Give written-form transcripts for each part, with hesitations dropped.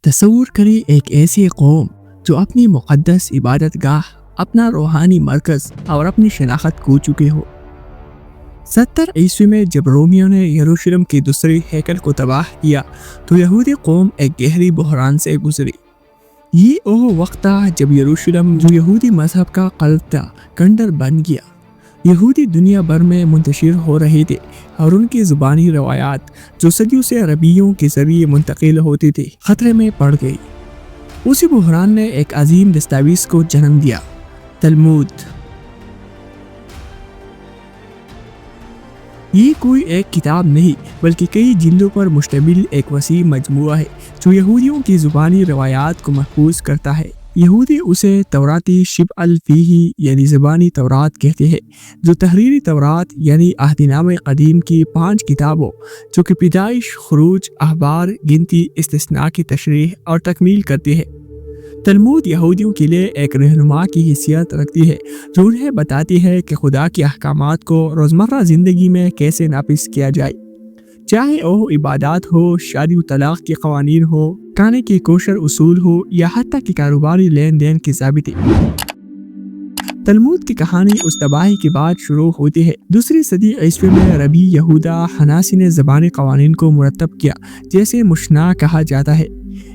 تصور کریں ایک ایسی قوم جو اپنی مقدس عبادت گاہ، اپنا روحانی مرکز اور اپنی شناخت کھو چکے ہو۔ 70 عیسوی میں جب رومیوں نے یروشلم کی دوسری ہیکل کو تباہ کیا تو یہودی قوم ایک گہری بحران سے گزری۔ یہ وہ وقت تھا جب یروشلم جو یہودی مذہب کا قلب تھا کنڈر بن گیا۔ یہودی دنیا بھر میں منتشر ہو رہے تھے اور ان کی زبانی روایات جو صدیوں سے عربیوں کے ذریعے منتقل ہوتی تھی خطرے میں پڑ گئی۔ اسی بحران نے ایک عظیم دستاویز کو جنم دیا، تلمود۔ یہ کوئی ایک کتاب نہیں بلکہ کئی جلدوں پر مشتمل ایک وسیع مجموعہ ہے جو یہودیوں کی زبانی روایات کو محفوظ کرتا ہے۔ یہودی اسے توراتی شبع الفیہی یعنی زبانی تورات کہتے ہیں، جو تحریری تورات یعنی عہد نامہ قدیم کی 5 کتابوں جو کہ پیدائش، خروج، اخبار، گنتی، استثناء کی تشریح اور تکمیل کرتی ہے۔ تلمود یہودیوں کے لیے ایک رہنما کی حیثیت رکھتی ہے جو انہیں بتاتی ہے کہ خدا کے احکامات کو روزمرہ زندگی میں کیسے نافذ کیا جائے، چاہے وہ عبادات ہو، شادی و طلاق کے قوانین ہو، کھانے کے کوشر اصول ہو یا حتیٰ کہ کاروباری لین دین کے ضابطے۔ تلمود کی کہانی اس تباہی کے بعد شروع ہوتی ہے۔ 2 صدی عیسوی میں ربی یہودا حناسی نے زبانی قوانین کو مرتب کیا جیسے مشنا کہا جاتا ہے۔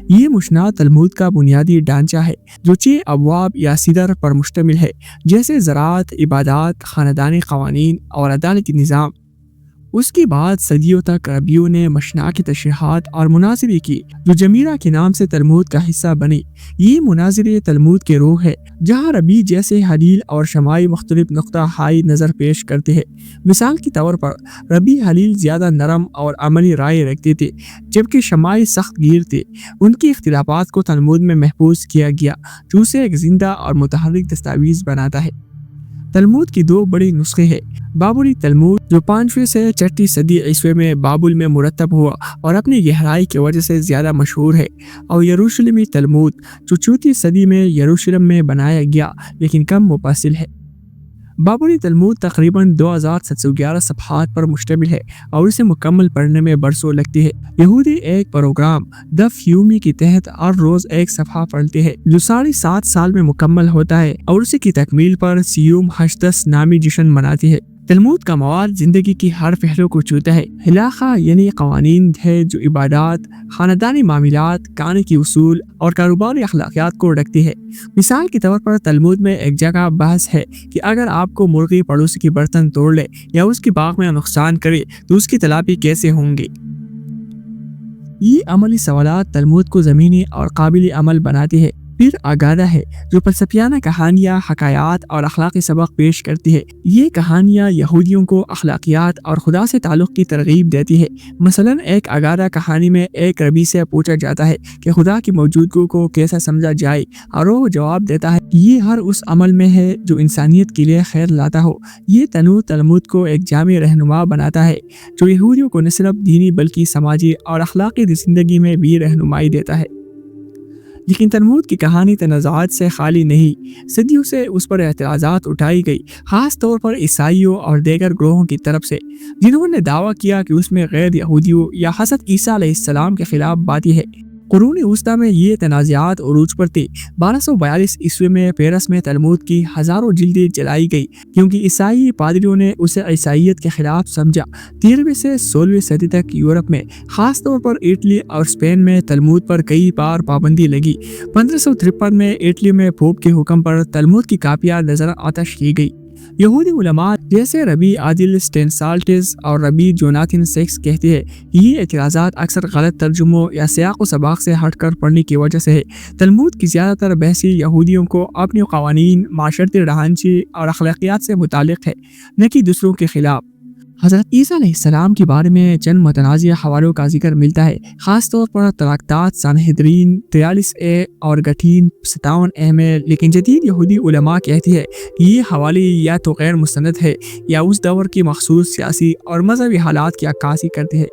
یہ مشنا تلمود کا بنیادی ڈھانچہ ہے جو 6 ابواب یا صدر پر مشتمل ہے، جیسے زراعت، عبادات، خاندانی قوانین اور عدالتی نظام۔ اس کے بعد صدیوں تک ربیوں نے مشنا کی تشریحات اور مناظرے کی جو جمیرہ کے نام سے تلمود کا حصہ بنی۔ یہ مناظرے تلمود کے روح ہے، جہاں ربی جیسے حلیل اور شمائی مختلف نقطہ ہائی نظر پیش کرتے ہیں۔ مثال کے طور پر ربی حلیل زیادہ نرم اور عملی رائے رکھتے تھے، جبکہ شمائی سخت گیر تھے۔ ان کی اختلافات کو تلمود میں محفوظ کیا گیا جو اسے ایک زندہ اور متحرک دستاویز بناتا ہے۔ تلمود کی 2 بڑی نسخے ہیں، بابلی تلمود جو 5ویں سے 6 صدی عیسوی میں بابل میں مرتب ہوا اور اپنی گہرائی کی وجہ سے زیادہ مشہور ہے، اور یروشلمی تلمود جو 4 صدی میں یروشلم میں بنایا گیا لیکن کم مفصل ہے۔ بابلی تلمود تقریباً 2711 صفحات پر مشتمل ہے اور اسے مکمل پڑھنے میں برسوں لگتی ہے۔ یہودی ایک پروگرام دف یومی کے تحت ہر روز ایک صفحہ پڑھتے ہیں جو 7.5 سال میں مکمل ہوتا ہے اور اسی کی تکمیل پر سیوم ہشتس نامی جشن مناتی ہے۔ تلمود کا مواد زندگی کی ہر پہلو کو چھوتا ہے۔ ہلاخہ یعنی قوانین ہے جو عبادات، خاندانی معاملات، کھانے کے اصول اور کاروباری اخلاقیات کو رکھتی ہے۔ مثال کے طور پر تلمود میں ایک جگہ بحث ہے کہ اگر آپ کو مرغی پڑوسی کی برتن توڑ لے یا اس کے باغ میں نقصان کرے تو اس کی تلافی کیسے ہوں گی۔ یہ عملی سوالات تلمود کو زمینی اور قابل عمل بناتی ہے۔ پھر آگادہ ہے جو فلسفیانہ کہانیاں، حکایات اور اخلاقی سبق پیش کرتی ہے۔ یہ کہانیاں یہودیوں کو اخلاقیات اور خدا سے تعلق کی ترغیب دیتی ہے۔ مثلا ایک آگادہ کہانی میں ایک ربی سے پوچھا جاتا ہے کہ خدا کی موجودگی کو کیسا سمجھا جائے، اور وہ جواب دیتا ہے یہ ہر اس عمل میں ہے جو انسانیت کے لیے خیر لاتا ہو۔ یہ تنوع تلمود کو ایک جامع رہنما بناتا ہے جو یہودیوں کو نہ صرف دینی بلکہ سماجی اور اخلاقی زندگی میں بھی رہنمائی دیتا ہے۔ لیکن تلمود کی کہانی تنازعات سے خالی نہیں۔ صدیوں سے اس پر اعتراضات اٹھائی گئی، خاص طور پر عیسائیوں اور دیگر گروہوں کی طرف سے، جنہوں نے دعویٰ کیا کہ اس میں غیر یہودیوں یا حضرت عیسیٰ علیہ السلام کے خلاف باتیں ہیں۔ قرون وسطیٰ میں یہ تنازعات عروج پر تھی۔ 1242 عیسوی میں پیرس میں تلمود کی ہزاروں جلدیں جلائی گئی کیونکہ عیسائی پادریوں نے اسے عیسائیت کے خلاف سمجھا۔ 13ویں سے 16ویں صدی تک یورپ میں، خاص طور پر اٹلی اور اسپین میں تلمود پر کئی بار پابندی لگی۔ 1553 میں اٹلی میں پوپ کے حکم پر تلمود کی کاپیاں نظر آتش کی گئی۔ یہودی علماء جیسے ربی عادل اسٹینسالٹس اور ربی جوناتھن سیکس کہتے ہیں کہ یہ اعتراضات اکثر غلط ترجموں یا سیاق و سباق سے ہٹ کر پڑھنے کی وجہ سے ہے۔ تلمود کی زیادہ تر بحثیں یہودیوں کو اپنے قوانین، معاشرتی ڈھانچے اور اخلاقیات سے متعلق ہے، نہ کہ دوسروں کے خلاف۔ حضرت عیسیٰ علیہ السلام کے بارے میں چند متنازع حوالوں کا ذکر ملتا ہے، خاص طور پر تراکتات سانہدرین 43A اور گٹھین 57A میں، لیکن جدید یہودی علماء کہتے ہیں کہ یہ حوالے یا تو غیر مستند ہے یا اس دور کی مخصوص سیاسی اور مذہبی حالات کی عکاسی کرتے ہیں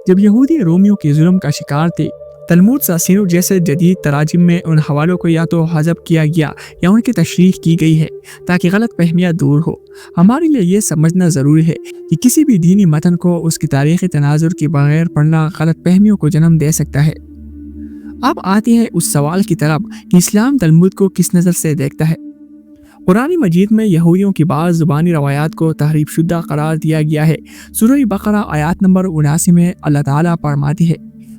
جب یہودی رومیوں کے ظلم کا شکار تھے۔ تلمود ساسینو جیسے جدید تراجم میں ان حوالوں کو یا تو حذف کیا گیا یا ان کی تشریح کی گئی ہے تاکہ غلط فہمیاں دور ہو۔ ہمارے لیے یہ سمجھنا ضروری ہے کہ کسی بھی دینی متن کو اس کی تاریخی تناظر کے بغیر پڑھنا غلط فہمیوں کو جنم دے سکتا ہے۔ اب آتے ہیں اس سوال کی طرف کہ اسلام تلمود کو کس نظر سے دیکھتا ہے۔ قرآن مجید میں یہودیوں کی بعض زبانی روایات کو تحریف شدہ قرار دیا گیا ہے۔ سورہ بقرہ آیات نمبر 79 میں اللہ تعالیٰ فرماتی ہے،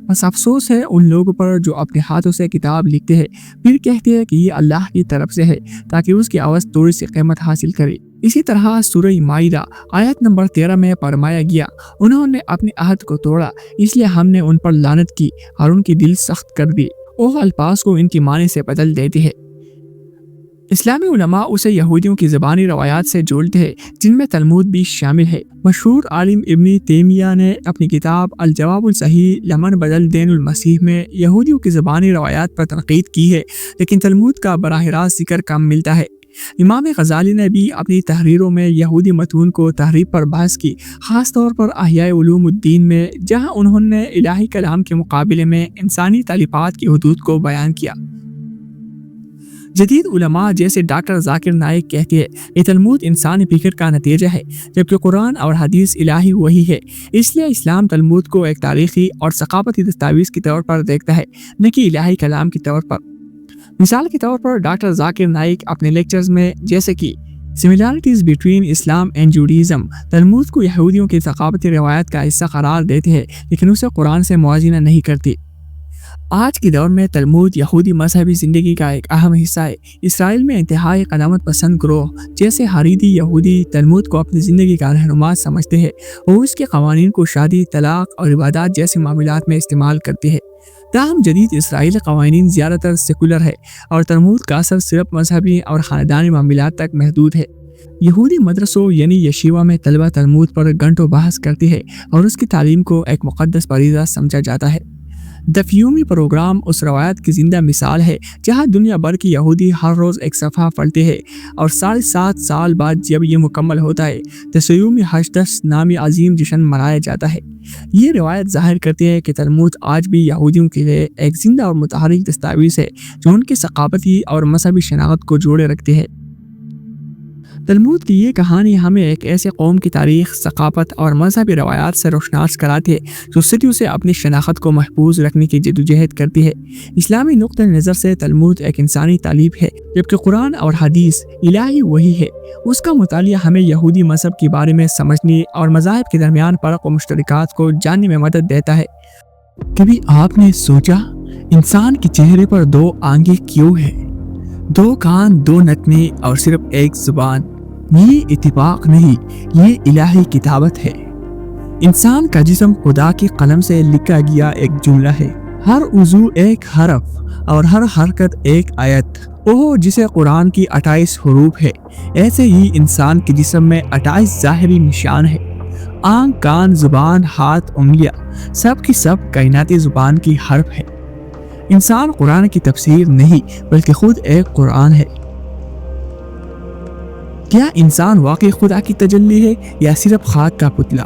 بس افسوس ہے ان لوگوں پر جو اپنے ہاتھوں سے کتاب لکھتے ہیں پھر کہتے ہیں کہ یہ اللہ کی طرف سے ہے تاکہ اس کی عوض تھوڑی سی قیمت حاصل کرے۔ اسی طرح سورہ مائدہ آیت نمبر 13 میں فرمایا گیا، انہوں نے اپنے عہد کو توڑا اس لیے ہم نے ان پر لعنت کی اور ان کی دل سخت کر دی۔ وہ الفاظ کو ان کی معنی سے بدل دیتے ہیں۔ اسلامی علماء اسے یہودیوں کی زبانی روایات سے جوڑتے ہیں جن میں تلمود بھی شامل ہے۔ مشہور عالم ابن تیمیہ نے اپنی کتاب الجواب الصحیح لمن بدل دین المسیح میں یہودیوں کی زبانی روایات پر تنقید کی ہے، لیکن تلمود کا براہ راست ذکر کم ملتا ہے۔ امام غزالی نے بھی اپنی تحریروں میں یہودی متون کو تحریف پر بحث کی، خاص طور پر احیاء علوم الدین میں، جہاں انہوں نے الہی کلام کے مقابلے میں انسانی تالیفات کی حدود کو بیان کیا۔ جدید علماء جیسے ڈاکٹر ذاکر نائک کہتے ہیں کہ تلمود انسانی فکر کا نتیجہ ہے، جبکہ قرآن اور حدیث الہی وحی ہے۔ اس لیے اسلام تلمود کو ایک تاریخی اور ثقافتی دستاویز کے طور پر دیکھتا ہے، نہ کہ الہی کلام کے طور پر۔ مثال کے طور پر ڈاکٹر ذاکر نائک اپنے لیکچرز میں جیسے کہ similarities between Islam and Judaism Talmud کو یہودیوں کی ثقافتی روایت کا حصہ قرار دیتے ہیں، لیکن اسے قرآن سے موازنہ نہیں کرتی۔ آج کے دور میں تلمود یہودی مذہبی زندگی کا ایک اہم حصہ ہے۔ اسرائیل میں انتہائی قدامت پسند گروہ جیسے حریدی یہودی تلمود کو اپنی زندگی کا رہنما سمجھتے ہیں اور اس کے قوانین کو شادی، طلاق اور عبادات جیسے معاملات میں استعمال کرتے ہیں۔ تاہم جدید اسرائیلی قوانین زیادہ تر سیکولر ہے اور تلمود کا اثر صرف مذہبی اور خاندانی معاملات تک محدود ہے۔ یہودی مدرسوں یعنی یشیوا میں طلبہ تلمود پر گھنٹوں بحث کرتے ہیں اور اس کی تعلیم کو ایک مقدس فریضہ سمجھا جاتا ہے۔ دفیومی پروگرام اس روایت کی زندہ مثال ہے جہاں دنیا بھر کی یہودی ہر روز ایک صفحہ پڑھتے ہیں اور 7.5 سال بعد جب یہ مکمل ہوتا ہے تو سیومی ہشتس نامی عظیم جشن منایا جاتا ہے۔ یہ روایت ظاہر کرتی ہے کہ تلمود آج بھی یہودیوں کے لیے ایک زندہ اور متحرک دستاویز ہے جو ان کی ثقافتی اور مذہبی شناخت کو جوڑے رکھتے ہیں۔ تلمود کی یہ کہانی ہمیں ایک ایسے قوم کی تاریخ، ثقافت اور مذہبی روایات سے روشناس کراتی ہے جو صدیوں سے اپنی شناخت کو محفوظ رکھنے کی جدوجہد کرتی ہے۔ اسلامی نقطہ نظر سے تلمود ایک انسانی تعلیم ہے، جبکہ قرآن اور حدیث الہی وحی ہے۔ اس کا مطالعہ ہمیں یہودی مذہب کے بارے میں سمجھنے اور مذاہب کے درمیان فرق و مشترکات کو جاننے میں مدد دیتا ہے۔ کبھی آپ نے سوچا انسان کے چہرے پر 2 آنکھیں کیوں ہیں؟ 2 کان، 2 نتنے اور صرف ایک زبان؟ یہ اتفاق نہیں، یہ الہی کتابت ہے۔ انسان کا جسم خدا کی قلم سے لکھا گیا ایک جملہ ہے، ہر عضو ایک حرف اور ہر حرکت ایک آیت۔ وہ جسے قرآن کی 28 حروف ہے، ایسے ہی انسان کے جسم میں 28 ظاہری نشان ہے۔ آنکھ، کان، زبان، ہاتھ، انگلیاں، سب کی سب کائناتی زبان کی حرف ہے۔ انسان قرآن کی تفسیر نہیں بلکہ خود ایک قرآن ہے۔ کیا انسان واقعی خدا کی تجلی ہے یا صرف خاک کا پتلا؟